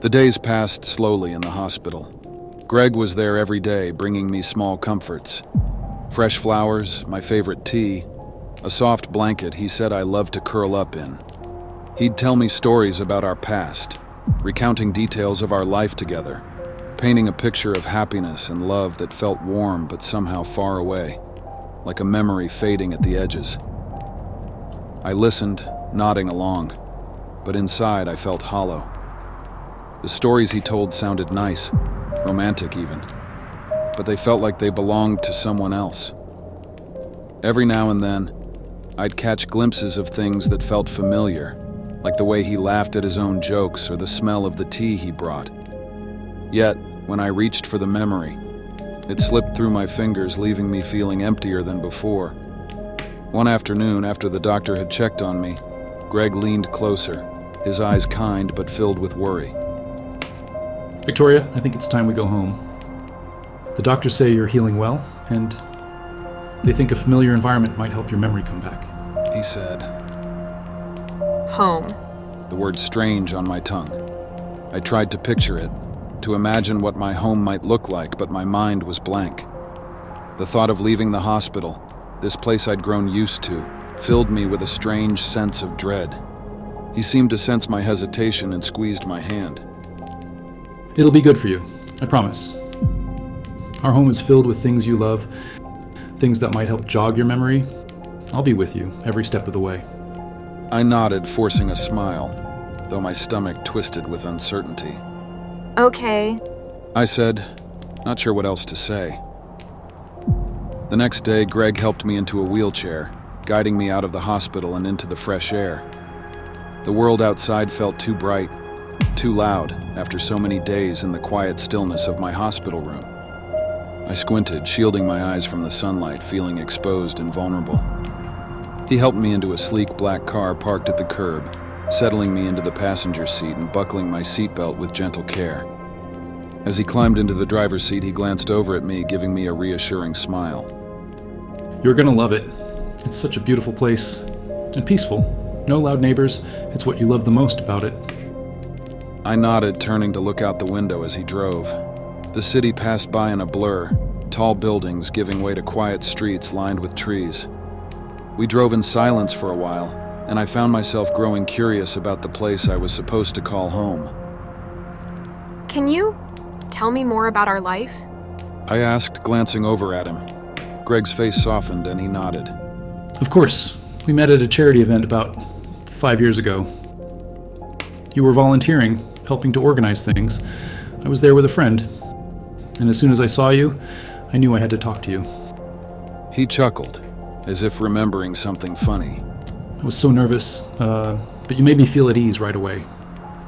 The days passed slowly in the hospital. Greg was there every day, bringing me small comforts. Fresh flowers, my favorite tea, a soft blanket he said I loved to curl up in. He'd tell me stories about our past, recounting details of our life together, painting a picture of happiness and love that felt warm but somehow far away, like a memory fading at the edges. I listened, nodding along, but inside I felt hollow. The stories he told sounded nice, romantic even, but they felt like they belonged to someone else. Every now and then, I'd catch glimpses of things that felt familiar, like the way he laughed at his own jokes or the smell of the tea he brought. Yet, when I reached for the memory, it slipped through my fingers, leaving me feeling emptier than before. One afternoon, after the doctor had checked on me, Greg leaned closer, his eyes kind but filled with worry. Victoria, I think it's time we go home. The doctors say you're healing well, and they think a familiar environment might help your memory come back. He said. Home. The word strange on my tongue. I tried to picture it, to imagine what my home might look like, but my mind was blank. The thought of leaving the hospital, this place I'd grown used to, filled me with a strange sense of dread. He seemed to sense my hesitation and squeezed my hand. It'll be good for you, I promise. Our home is filled with things you love, things that might help jog your memory. I'll be with you every step of the way. I nodded, forcing a smile, though my stomach twisted with uncertainty. Okay. I said, not sure what else to say. The next day, Greg helped me into a wheelchair, guiding me out of the hospital and into the fresh air. The world outside felt too bright, too loud after so many days in the quiet stillness of my hospital room. I squinted, shielding my eyes from the sunlight, feeling exposed and vulnerable. He helped me into a sleek black car parked at the curb, settling me into the passenger seat and buckling my seatbelt with gentle care. As he climbed into the driver's seat, he glanced over at me, giving me a reassuring smile. You're gonna love it. It's such a beautiful place, and peaceful. No loud neighbors. It's what you love the most about it. I nodded, turning to look out the window as he drove. The city passed by in a blur, tall buildings giving way to quiet streets lined with trees. We drove in silence for a while, and I found myself growing curious about the place I was supposed to call home. Can you tell me more about our life? I asked, glancing over at him. Greg's face softened and he nodded. Of course. We met at a charity event about 5 years ago. You were volunteering, helping to organize things. I was there with a friend. And as soon as I saw you, I knew I had to talk to you. He chuckled, as if remembering something funny. I was so nervous, but you made me feel at ease right away.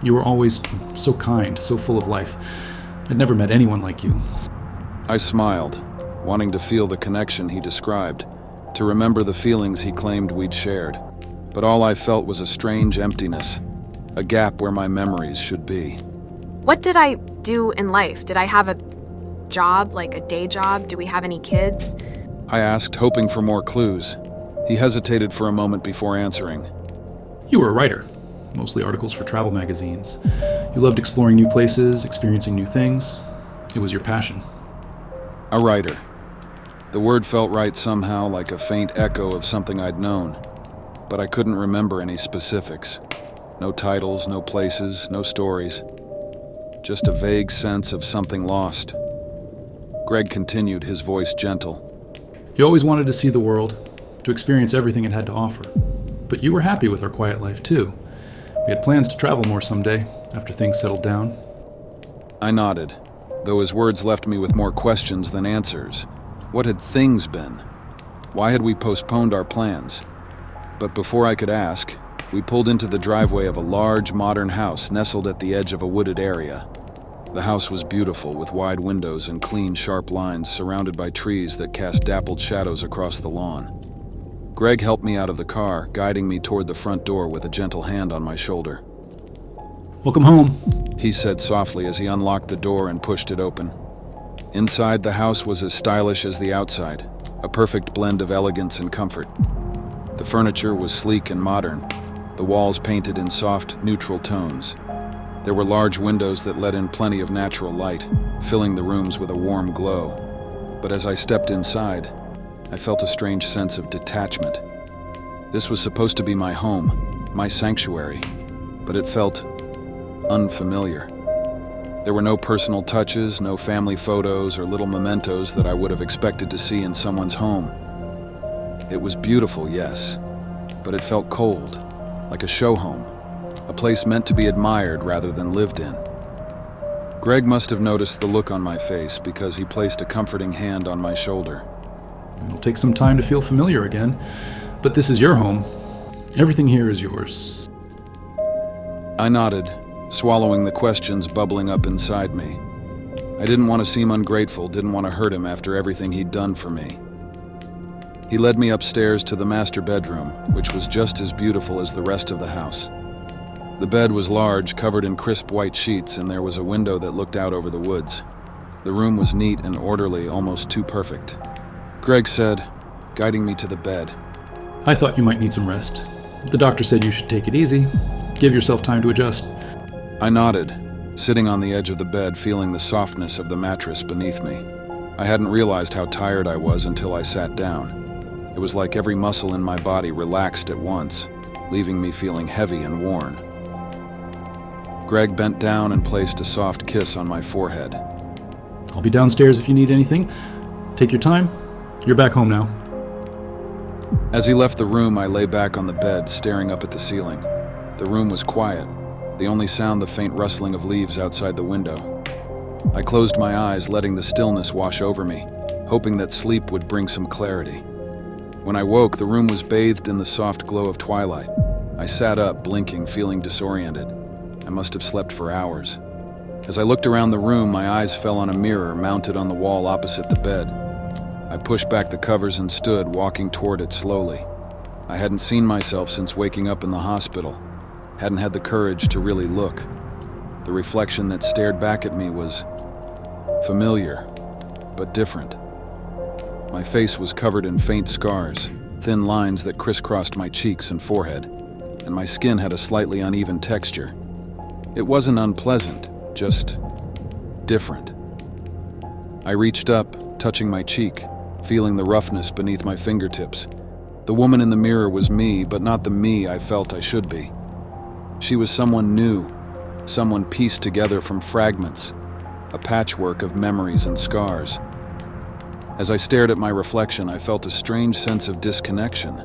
You were always so kind, so full of life. I'd never met anyone like you. I smiled, wanting to feel the connection he described, to remember the feelings he claimed we'd shared. But all I felt was a strange emptiness, a gap where my memories should be. What did I do in life? Did I have a job, like a day job? Do we have any kids? I asked, hoping for more clues. He hesitated for a moment before answering. You were a writer, mostly articles for travel magazines. You loved exploring new places, experiencing new things. It was your passion. A writer. The word felt right somehow, like a faint echo of something I'd known, but I couldn't remember any specifics. No titles, no places, no stories. Just a vague sense of something lost. Greg continued, his voice gentle. You always wanted to see the world, to experience everything it had to offer. But you were happy with our quiet life, too. We had plans to travel more someday, after things settled down. I nodded, though his words left me with more questions than answers. What had things been? Why had we postponed our plans? But before I could ask, we pulled into the driveway of a large, modern house nestled at the edge of a wooded area. The house was beautiful, with wide windows and clean, sharp lines surrounded by trees that cast dappled shadows across the lawn. Greg helped me out of the car, guiding me toward the front door with a gentle hand on my shoulder. Welcome home, he said softly as he unlocked the door and pushed it open. Inside, the house was as stylish as the outside, a perfect blend of elegance and comfort. The furniture was sleek and modern, the walls painted in soft, neutral tones. There were large windows that let in plenty of natural light, filling the rooms with a warm glow. But as I stepped inside, I felt a strange sense of detachment. This was supposed to be my home, my sanctuary, but it felt unfamiliar. There were no personal touches, no family photos or little mementos that I would have expected to see in someone's home. It was beautiful, yes, but it felt cold, like a show home, a place meant to be admired rather than lived in. Greg must have noticed the look on my face because he placed a comforting hand on my shoulder. It'll take some time to feel familiar again, but this is your home. Everything here is yours. I nodded, swallowing the questions bubbling up inside me. I didn't want to seem ungrateful, didn't want to hurt him after everything he'd done for me. He led me upstairs to the master bedroom, which was just as beautiful as the rest of the house. The bed was large, covered in crisp white sheets, and there was a window that looked out over the woods. The room was neat and orderly, almost too perfect. Greg said, guiding me to the bed, I thought you might need some rest. The doctor said you should take it easy. Give yourself time to adjust. I nodded, sitting on the edge of the bed, feeling the softness of the mattress beneath me. I hadn't realized how tired I was until I sat down. It was like every muscle in my body relaxed at once, leaving me feeling heavy and worn. Greg bent down and placed a soft kiss on my forehead. I'll be downstairs if you need anything. Take your time. You're back home now. As he left the room, I lay back on the bed, staring up at the ceiling. The room was quiet, the only sound the faint rustling of leaves outside the window. I closed my eyes, letting the stillness wash over me, hoping that sleep would bring some clarity. When I woke, the room was bathed in the soft glow of twilight. I sat up, blinking, feeling disoriented. I must have slept for hours. As I looked around the room, my eyes fell on a mirror mounted on the wall opposite the bed. I pushed back the covers and stood, walking toward it slowly. I hadn't seen myself since waking up in the hospital. Hadn't had the courage to really look. The reflection that stared back at me was familiar, but different. My face was covered in faint scars, thin lines that crisscrossed my cheeks and forehead, and my skin had a slightly uneven texture. It wasn't unpleasant, just different. I reached up, touching my cheek, feeling the roughness beneath my fingertips. The woman in the mirror was me, but not the me I felt I should be. She was someone new, someone pieced together from fragments, a patchwork of memories and scars. As I stared at my reflection, I felt a strange sense of disconnection,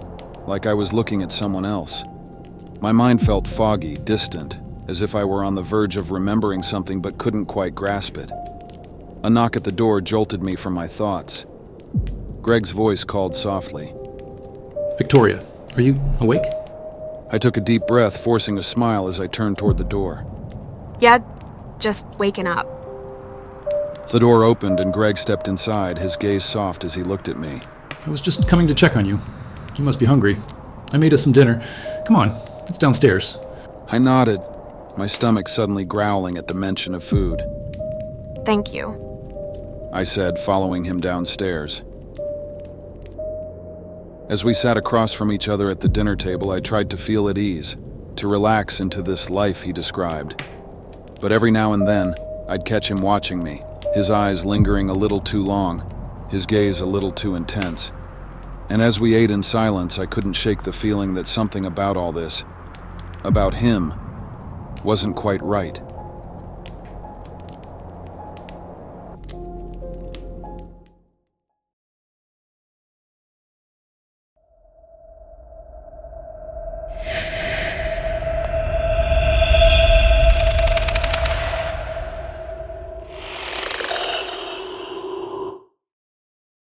like I was looking at someone else. My mind felt foggy, distant, as if I were on the verge of remembering something but couldn't quite grasp it. A knock at the door jolted me from my thoughts. Greg's voice called softly. Victoria, are you awake? I took a deep breath, forcing a smile as I turned toward the door. Yeah, just waking up. The door opened and Greg stepped inside, his gaze soft as he looked at me. I was just coming to check on you. You must be hungry. I made us some dinner. Come on, it's downstairs. I nodded, my stomach suddenly growling at the mention of food. Thank you. I said, following him downstairs. As we sat across from each other at the dinner table, I tried to feel at ease, to relax into this life he described. But every now and then, I'd catch him watching me, his eyes lingering a little too long, his gaze a little too intense. And as we ate in silence, I couldn't shake the feeling that something about all this, about him, wasn't quite right.